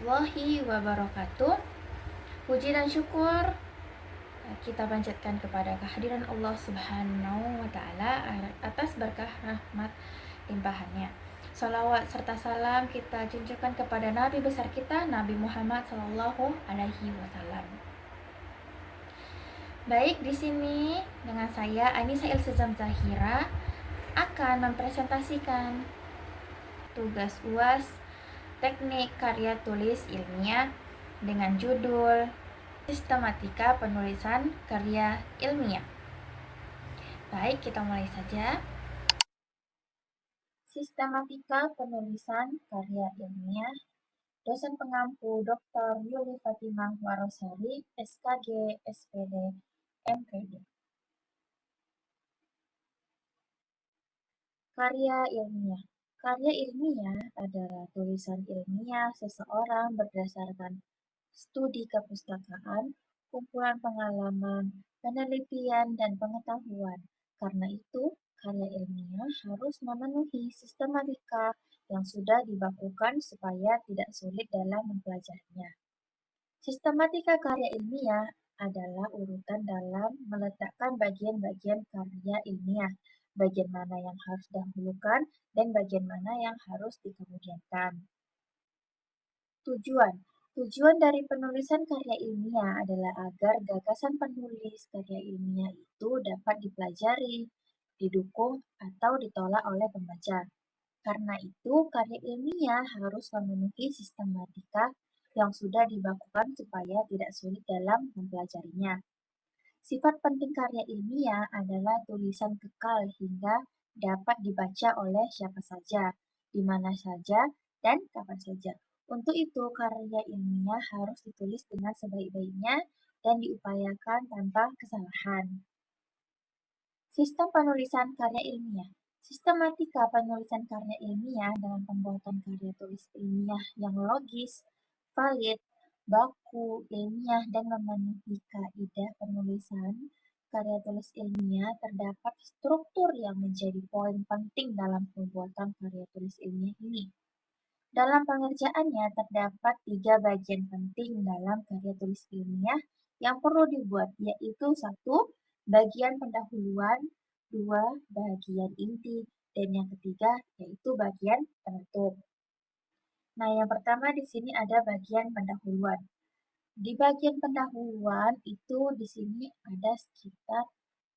warahmatullahi wabarakatuh. Puji dan syukur kita panjatkan kepada kehadiran Allah Subhanahu wa Ta'ala atas berkah rahmat limpahannya. Salawat serta salam kita junjukkan kepada Nabi besar kita, Nabi Muhammad Sallallahu Alaihi Wasallam. Baik, di sini dengan saya Anissa Ilsizam Zahira akan mempresentasikan tugas UAS Teknik Karya Tulis Ilmiah dengan judul Sistematika Penulisan Karya Ilmiah. Baik, kita mulai saja. Sistematika Penulisan Karya Ilmiah. Dosen pengampu Dr. Yuli Fatimah Warosari, SKG, SPD, MPD. Karya ilmiah. Karya ilmiah adalah tulisan ilmiah seseorang berdasarkan studi kepustakaan, kumpulan pengalaman, penelitian, dan pengetahuan. Karena itu, karya ilmiah harus memenuhi sistematika yang sudah dibakukan supaya tidak sulit dalam mempelajarinya. Sistematika karya ilmiah adalah urutan dalam meletakkan bagian-bagian karya ilmiah, bagian mana yang harus didahulukan dan bagian mana yang harus dikemudiankan. Tujuan dari penulisan karya ilmiah adalah agar gagasan penulis karya ilmiah itu dapat dipelajari, didukung, atau ditolak oleh pembaca. Karena itu, karya ilmiah harus memenuhi sistematika yang sudah dibakukan supaya tidak sulit dalam mempelajarinya. Sifat penting karya ilmiah adalah tulisan kekal hingga dapat dibaca oleh siapa saja, di mana saja, dan kapan saja. Untuk itu, karya ilmiah harus ditulis dengan sebaik-baiknya dan diupayakan tanpa kesalahan. Sistem penulisan karya ilmiah. Sistematika penulisan karya ilmiah dalam pembuatan karya tulis ilmiah yang logis, valid, baku, ilmiah, dan memenuhi kaidah penulisan karya tulis ilmiah terdapat struktur yang menjadi poin penting dalam pembuatan karya tulis ilmiah ini. Dalam pengerjaannya terdapat 3 bagian penting dalam karya tulis ilmiah yang perlu dibuat, yaitu 1. Bagian pendahuluan, 2. Bagian inti, dan yang ketiga yaitu bagian penutup. Nah, yang pertama di sini ada bagian pendahuluan. Di bagian pendahuluan itu di sini ada sekitar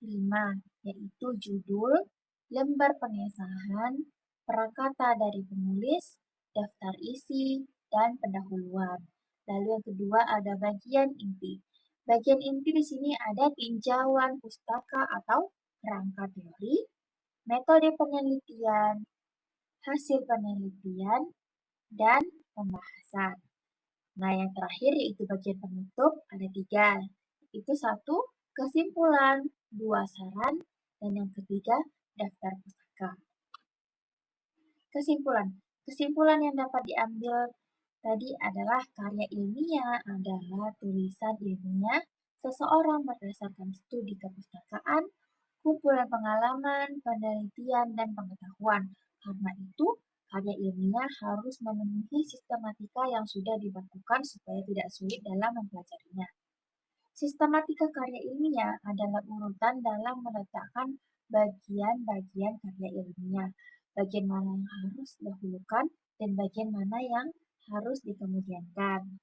5, yaitu judul, lembar pengesahan, prakata dari penulis, daftar isi, dan pendahuluan. Lalu yang kedua ada bagian inti. Bagian inti di sini ada tinjauan pustaka atau kerangka teori, metode penelitian, hasil penelitian, dan pembahasan. Nah, yang terakhir yaitu bagian penutup ada 3, yaitu 1. Kesimpulan, 2. Saran, dan yang ketiga daftar pustaka. Kesimpulan yang dapat diambil tadi adalah karya ilmiah adalah tulisan ilmiah seseorang berdasarkan studi kepustakaan, kumpulan pengalaman, penelitian, dan pengetahuan. Karena itu, karya ilmiah harus memenuhi sistematika yang sudah dibakukan supaya tidak sulit dalam mempelajarinya. Sistematika karya ilmiah adalah urutan dalam meletakkan bagian-bagian karya ilmiah, bagian mana yang harus didahulukan dan bagian mana yang harus dikemudiankan.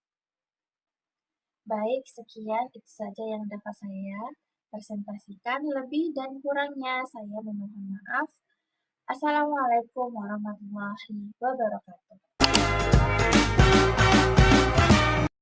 Baik, sekian itu saja yang dapat saya presentasikan. Lebih dan kurangnya saya memohon maaf. Assalamualaikum warahmatullahi wabarakatuh.